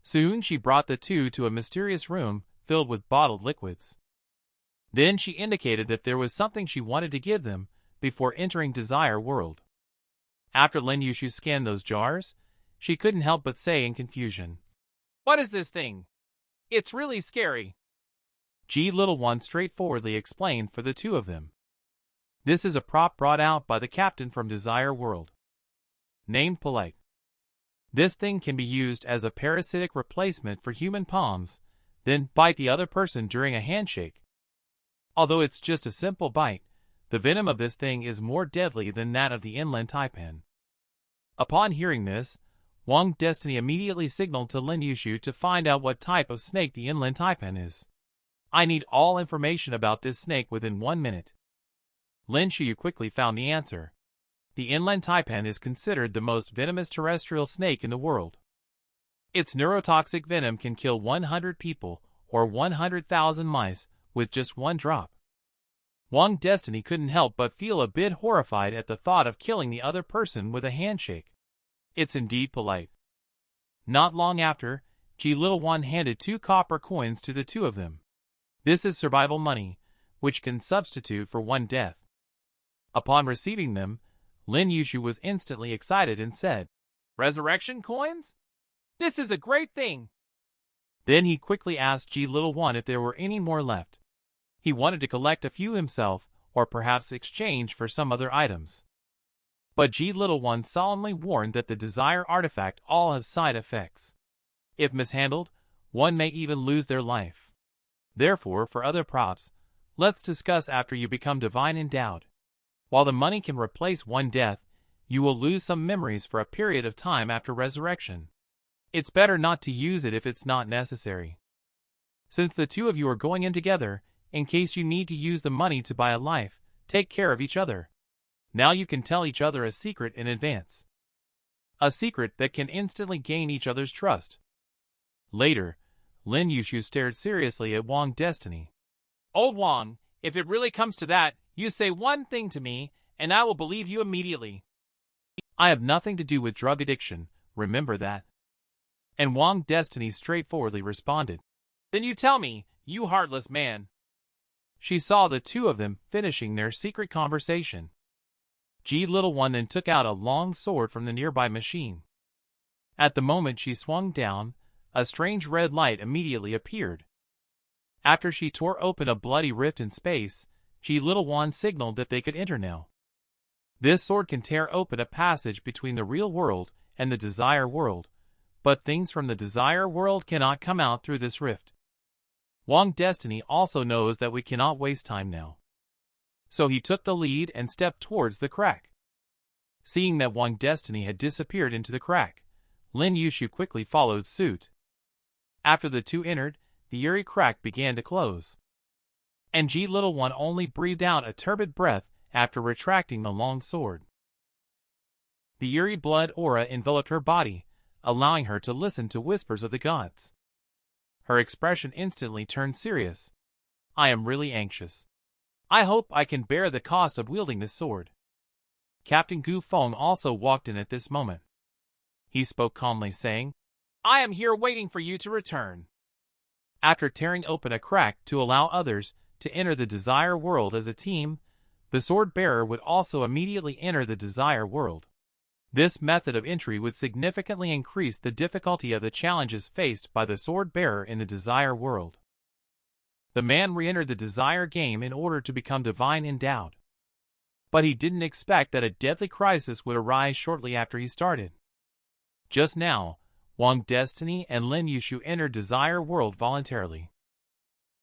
Soon she brought the two to a mysterious room filled with bottled liquids. Then she indicated that there was something she wanted to give them before entering Desire World. After Lin Yushu scanned those jars, she couldn't help but say in confusion, "What is this thing? It's really scary." G Little One straightforwardly explained for the two of them. This is a prop brought out by the captain from Desire World, named Polite. This thing can be used as a parasitic replacement for human palms, then bite the other person during a handshake. Although it's just a simple bite, the venom of this thing is more deadly than that of the inland taipan. Upon hearing this, Wang Destiny immediately signaled to Lin Yushu to find out what type of snake the inland taipan is. I need all information about this snake within 1 minute. Lin Yushu quickly found the answer. The inland taipan is considered the most venomous terrestrial snake in the world. Its neurotoxic venom can kill 100 people or 100,000 mice with just one drop. Wang Destiny couldn't help but feel a bit horrified at the thought of killing the other person with a handshake. It's indeed polite. Not long after, G Little One handed 2 copper coins to the two of them. This is survival money, which can substitute for 1 death. Upon receiving them, Lin Yushu was instantly excited and said, "Resurrection coins? This is a great thing." Then he quickly asked G Little One if there were any more left. He wanted to collect a few himself, or perhaps exchange for some other items. But G Little One solemnly warned that the Desire artifact all have side effects. If mishandled, one may even lose their life. Therefore, for other props, let's discuss after you become Divine Endowed. While the money can replace 1 death, you will lose some memories for a period of time after resurrection. It's better not to use it if it's not necessary. Since the two of you are going in together, in case you need to use the money to buy a life. Take care of each other. Now you can tell each other a secret in advance. A secret that can instantly gain each other's trust. Later, Lin Yushu stared seriously at Wang Destiny. Old Wang, if it really comes to that, you say one thing to me, and I will believe you immediately. I have nothing to do with drug addiction, remember that. And Wang Destiny straightforwardly responded. Then you tell me, you heartless man. She saw the two of them finishing their secret conversation. G Little One then took out a long sword from the nearby machine. At the moment she swung down, a strange red light immediately appeared. After she tore open a bloody rift in space, G Little One signaled that they could enter now. This sword can tear open a passage between the real world and the desire world, but things from the desire world cannot come out through this rift. Wang Destiny also knows that we cannot waste time now. So he took the lead and stepped towards the crack. Seeing that Wang Destiny had disappeared into the crack, Lin Yushu quickly followed suit. After the two entered, the eerie crack began to close. And G Little One only breathed out a turbid breath after retracting the long sword. The eerie blood aura enveloped her body, allowing her to listen to whispers of the gods. Her expression instantly turned serious. I am really anxious. I hope I can bear the cost of wielding this sword. Captain Gu Feng also walked in at this moment. He spoke calmly, saying, I am here waiting for you to return. After tearing open a crack to allow others to enter the desire world as a team, the sword bearer would also immediately enter the desire world. This method of entry would significantly increase the difficulty of the challenges faced by the sword bearer in the desire world. The man re-entered the desire game in order to become divine endowed. But he didn't expect that a deadly crisis would arise shortly after he started. Just now, Wang Destiny and Lin Yushu entered desire world voluntarily.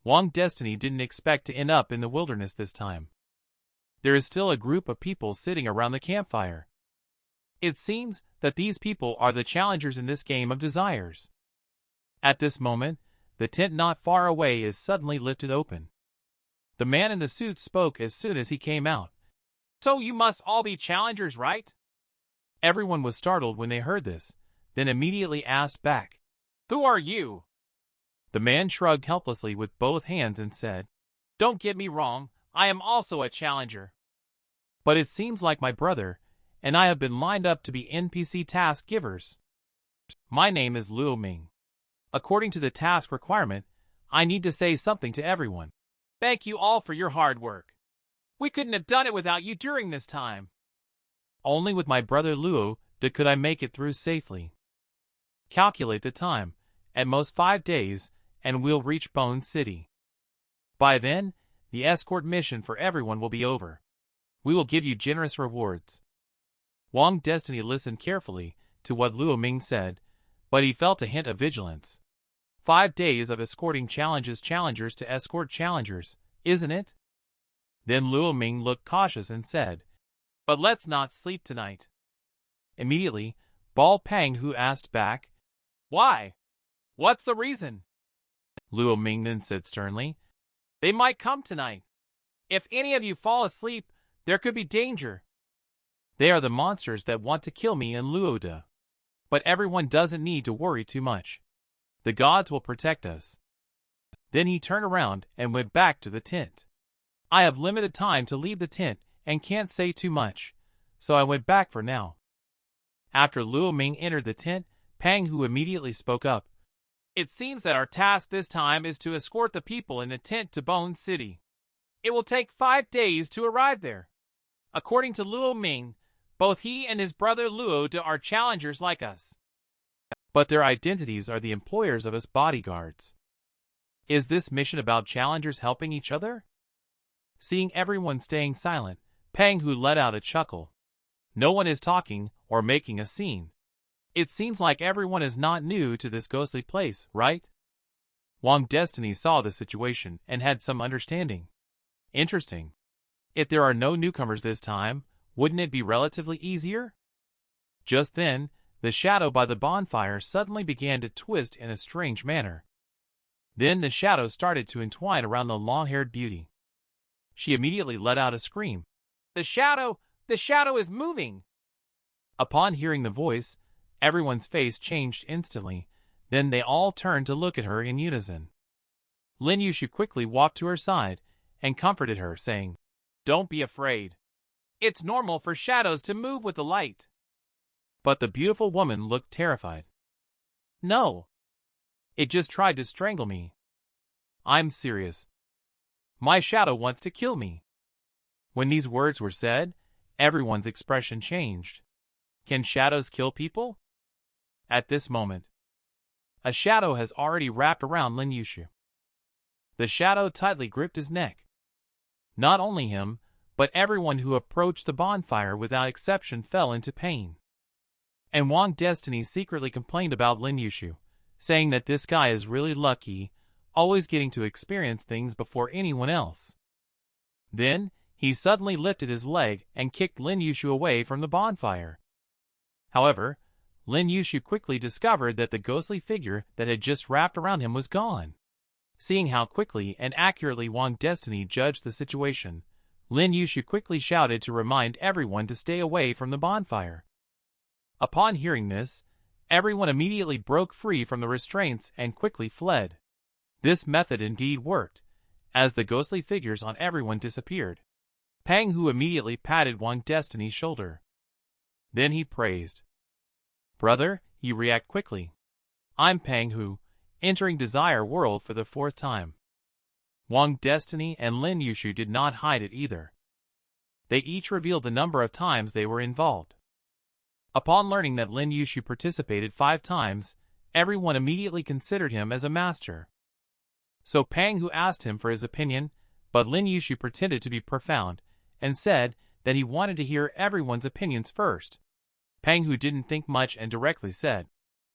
Wang Destiny didn't expect to end up in the wilderness this time. There is still a group of people sitting around the campfire. It seems that these people are the challengers in this game of desires. At this moment, the tent not far away is suddenly lifted open. The man in the suit spoke as soon as he came out. So you must all be challengers, right? Everyone was startled when they heard this, then immediately asked back, Who are you? The man shrugged helplessly with both hands and said, Don't get me wrong, I am also a challenger. But it seems like my brother, and I have been lined up to be NPC task givers. My name is Luo Ming. According to the task requirement, I need to say something to everyone. Thank you all for your hard work. We couldn't have done it without you during this time. Only with my brother Luo could I make it through safely. Calculate the time, at most 5 days, and we'll reach Bone City. By then, the escort mission for everyone will be over. We will give you generous rewards. Wang Destiny listened carefully to what Luo Ming said, but he felt a hint of vigilance. 5 days of escorting challengers to escort challengers, isn't it? Then Luo Ming looked cautious and said, But let's not sleep tonight. Immediately, Bal Pang Hu asked back, Why? What's the reason? Luo Ming then said sternly, They might come tonight. If any of you fall asleep, there could be danger. They are the monsters that want to kill me and Luoda. But everyone doesn't need to worry too much. The gods will protect us. Then he turned around and went back to the tent. I have limited time to leave the tent and can't say too much, so I went back for now. After Luo Ming entered the tent, Pang Hu immediately spoke up. It seems that our task this time is to escort the people in the tent to Bone City. It will take 5 days to arrive there. According to Luo Ming, both he and his brother Luo are challengers like us. But their identities are the employers of us bodyguards. Is this mission about challengers helping each other? Seeing everyone staying silent, Pang Hu let out a chuckle. No one is talking or making a scene. It seems like everyone is not new to this ghostly place, right? Wang Destiny saw the situation and had some understanding. Interesting. If there are no newcomers this time, wouldn't it be relatively easier? Just then, the shadow by the bonfire suddenly began to twist in a strange manner. Then the shadow started to entwine around the long-haired beauty. She immediately let out a scream. The shadow is moving! Upon hearing the voice, everyone's face changed instantly. Then they all turned to look at her in unison. Lin Yushu quickly walked to her side and comforted her, saying, Don't be afraid. It's normal for shadows to move with the light. But the beautiful woman looked terrified. No. It just tried to strangle me. I'm serious. My shadow wants to kill me. When these words were said, everyone's expression changed. Can shadows kill people? At this moment, a shadow has already wrapped around Lin Yushu. The shadow tightly gripped his neck. Not only him, but everyone who approached the bonfire without exception fell into pain. And Wang Destiny secretly complained about Lin Yushu, saying that this guy is really lucky, always getting to experience things before anyone else. Then, he suddenly lifted his leg and kicked Lin Yushu away from the bonfire. However, Lin Yushu quickly discovered that the ghostly figure that had just wrapped around him was gone. Seeing how quickly and accurately Wang Destiny judged the situation, Lin Yushu quickly shouted to remind everyone to stay away from the bonfire. Upon hearing this, everyone immediately broke free from the restraints and quickly fled. This method indeed worked, as the ghostly figures on everyone disappeared. Pang Hu immediately patted Wang Destiny's shoulder. Then he praised. Brother, you react quickly. I'm Pang Hu, entering Desire World for the 4th time. Wang Destiny and Lin Yushu did not hide it either. They each revealed the number of times they were involved. Upon learning that Lin Yushu participated 5 times, everyone immediately considered him as a master. So Pang Hu asked him for his opinion, but Lin Yushu pretended to be profound, and said that he wanted to hear everyone's opinions first. Pang Hu didn't think much and directly said,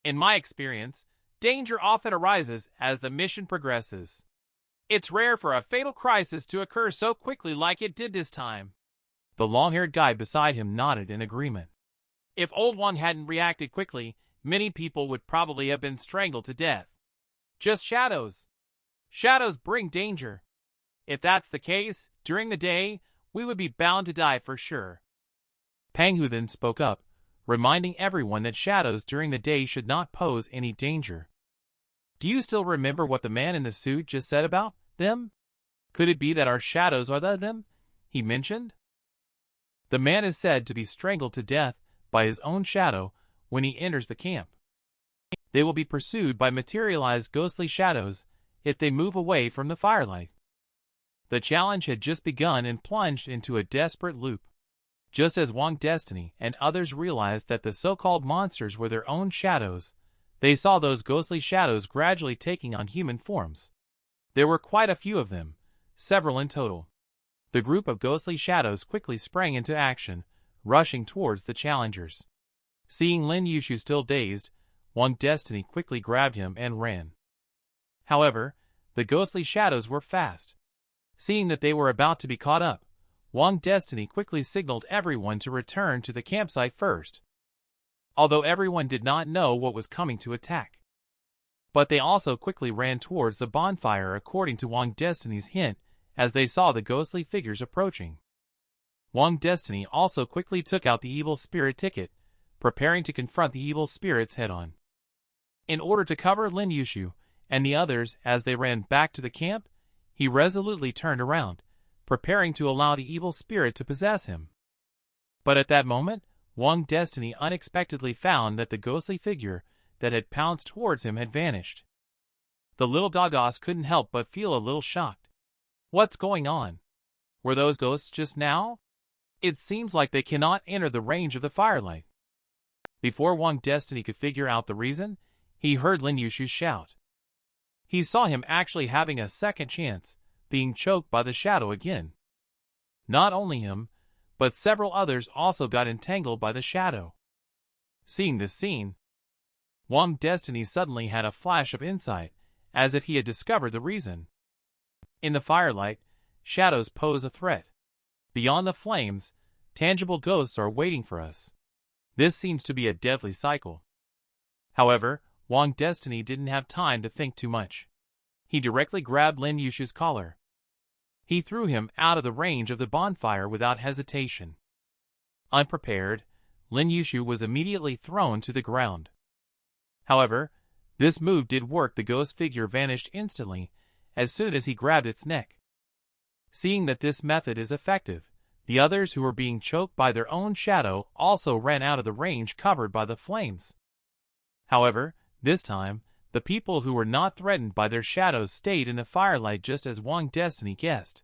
In my experience, danger often arises as the mission progresses. It's rare for a fatal crisis to occur so quickly like it did this time. The long-haired guy beside him nodded in agreement. If Old One hadn't reacted quickly, many people would probably have been strangled to death. Just shadows. Shadows bring danger. If that's the case, during the day, we would be bound to die for sure. Pang Hu then spoke up, reminding everyone that shadows during the day should not pose any danger. Do you still remember what the man in the suit just said about them? Could it be that our shadows are them he mentioned? The man is said to be strangled to death by his own shadow when he enters the camp. They will be pursued by materialized ghostly shadows if they move away from the firelight. The challenge had just begun and plunged into a desperate loop. Just as Wang Destiny and others realized that the so-called monsters were their own shadows, they saw those ghostly shadows gradually taking on human forms. There were quite a few of them, several in total. The group of ghostly shadows quickly sprang into action, rushing towards the challengers. Seeing Lin Yushu still dazed, Wang Destiny quickly grabbed him and ran. However, the ghostly shadows were fast. Seeing that they were about to be caught up, Wang Destiny quickly signaled everyone to return to the campsite first. Although everyone did not know what was coming to attack. But they also quickly ran towards the bonfire according to Wang Destiny's hint as they saw the ghostly figures approaching. Wang Destiny also quickly took out the evil spirit ticket, preparing to confront the evil spirits head-on. In order to cover Lin Yushu and the others as they ran back to the camp, he resolutely turned around, preparing to allow the evil spirit to possess him. But at that moment, Wang Destiny unexpectedly found that the ghostly figure that had pounced towards him had vanished. The little Gagas couldn't help but feel a little shocked. What's going on? Were those ghosts just now? It seems like they cannot enter the range of the firelight. Before Wang Destiny could figure out the reason, he heard Lin Yushu shout. He saw him actually having a second chance, being choked by the shadow again. Not only him, but several others also got entangled by the shadow. Seeing this scene, Wang Destiny suddenly had a flash of insight, as if he had discovered the reason. In the firelight, shadows pose a threat. Beyond the flames, tangible ghosts are waiting for us. This seems to be a deadly cycle. However, Wang Destiny didn't have time to think too much. he directly grabbed Lin Yushu's collar. He threw him out of the range of the bonfire without hesitation. Unprepared, Lin Yushu was immediately thrown to the ground. However, this move did work. The ghost figure vanished instantly as soon as he grabbed its neck. Seeing that this method is effective, the others who were being choked by their own shadow also ran out of the range covered by the flames. However, this time, the people who were not threatened by their shadows stayed in the firelight just as Wang Destiny guessed.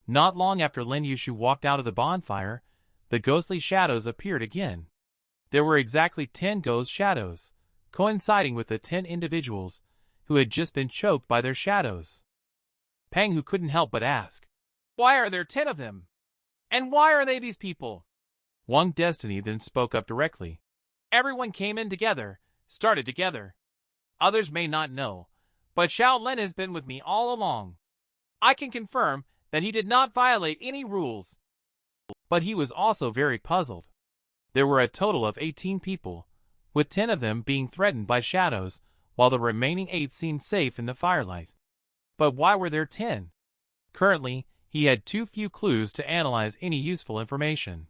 Not long after Lin Yushu walked out of the bonfire, the ghostly shadows appeared again. There were exactly 10 ghost shadows, coinciding with the 10 individuals who had just been choked by their shadows. Pang, who couldn't help but ask, "Why are there 10 of them? And why are they these people?" Wang Destiny then spoke up directly. "Everyone came in together, started together. Others may not know, but Shaolin has been with me all along. I can confirm that he did not violate any rules." But he was also very puzzled. There were a total of 18 people, with 10 of them being threatened by shadows, while the remaining 8 seemed safe in the firelight. But why were there 10? Currently, he had too few clues to analyze any useful information.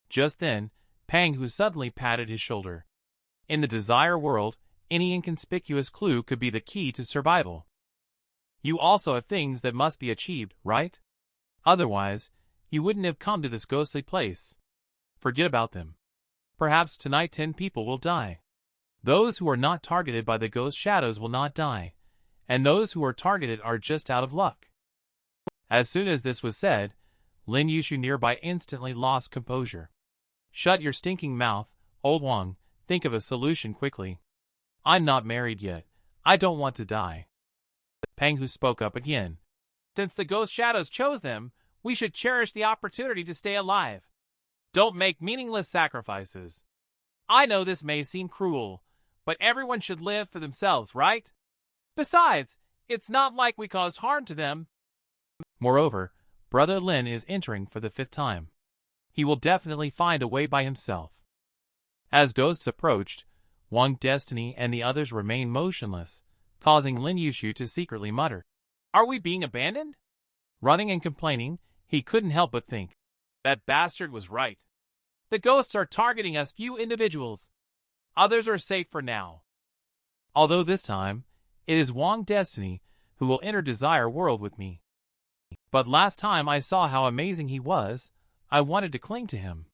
Just then, Pang, who suddenly patted his shoulder. In the Desire world, any inconspicuous clue could be the key to survival. You also have things that must be achieved, right? Otherwise, you wouldn't have come to this ghostly place. Forget about them. Perhaps tonight 10 people will die. Those who are not targeted by the ghost shadows will not die, and those who are targeted are just out of luck. As soon as this was said, Lin Yushu nearby instantly lost composure. Shut your stinking mouth, old Wang, think of a solution quickly. I'm not married yet. I don't want to die. Pang, who spoke up again. Since the ghost shadows chose them, we should cherish the opportunity to stay alive. Don't make meaningless sacrifices. I know this may seem cruel, but everyone should live for themselves, right? Besides, it's not like we caused harm to them. Moreover, Brother Lin is entering for the 5th time. He will definitely find a way by himself. As ghosts approached, Wang Destiny and the others remained motionless, causing Lin Yushu to secretly mutter, "Are we being abandoned?" Running and complaining, he couldn't help but think, "That bastard was right. The ghosts are targeting us few individuals. Others are safe for now." Although this time, it is Wang Destiny who will enter Desire World with me. But last time I saw how amazing he was, I wanted to cling to him.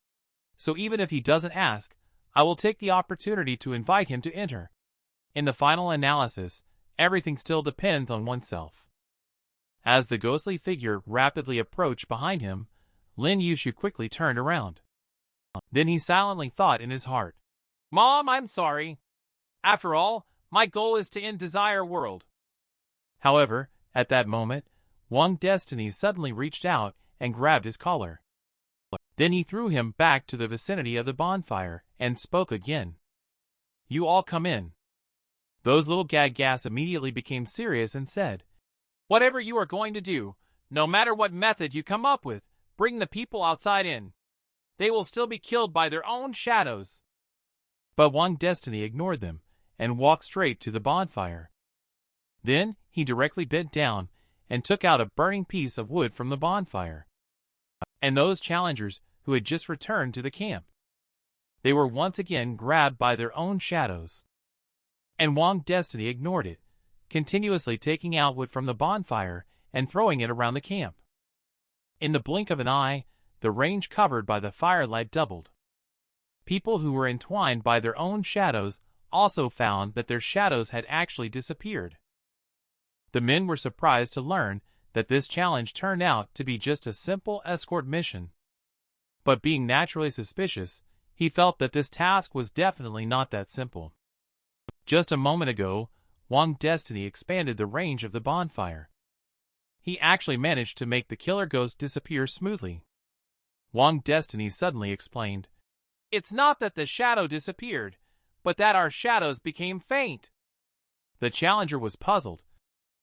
So even if he doesn't ask, I will take the opportunity to invite him to enter. In the final analysis, everything still depends on oneself. As the ghostly figure rapidly approached behind him, Lin Yushu quickly turned around. Then he silently thought in his heart, "Mom, I'm sorry. After all, my goal is to end Desire World." However, at that moment, Wang Destiny suddenly reached out and grabbed his collar. Then he threw him back to the vicinity of the bonfire and spoke again. "You all come in." Those little gag-gas immediately became serious and said, "Whatever you are going to do, no matter what method you come up with, bring the people outside in. They will still be killed by their own shadows." But Wang Destiny ignored them and walked straight to the bonfire. Then he directly bent down and took out a burning piece of wood from the bonfire. And those challengers who had just returned to the camp, they were once again grabbed by their own shadows. And Wang Destiny ignored it, continuously taking out wood from the bonfire and throwing it around the camp. In the blink of an eye, the range covered by the firelight doubled. People who were entwined by their own shadows also found that their shadows had actually disappeared. The men were surprised to learn that this challenge turned out to be just a simple escort mission. But being naturally suspicious, he felt that this task was definitely not that simple. Just a moment ago, Wang Destiny expanded the range of the bonfire. He actually managed to make the killer ghost disappear smoothly. Wang Destiny suddenly explained, "It's not that the shadow disappeared, but that our shadows became faint." The challenger was puzzled.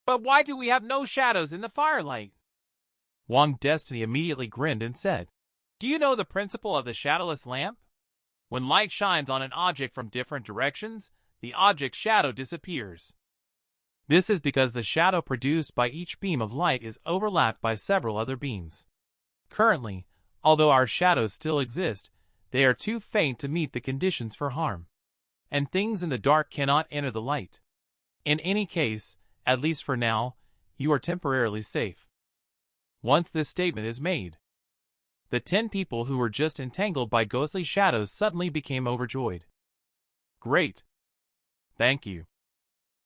"But why do we have no shadows in the firelight?" Wang Destiny immediately grinned and said, "Do you know the principle of the shadowless lamp? When light shines on an object from different directions, the object's shadow disappears. This is because the shadow produced by each beam of light is overlapped by several other beams. Currently, although our shadows still exist, they are too faint to meet the conditions for harm. And things in the dark cannot enter the light. In any case, at least for now, you are temporarily safe. Once this statement is made, the 10 people who were just entangled by ghostly shadows suddenly became overjoyed. Great. Thank you.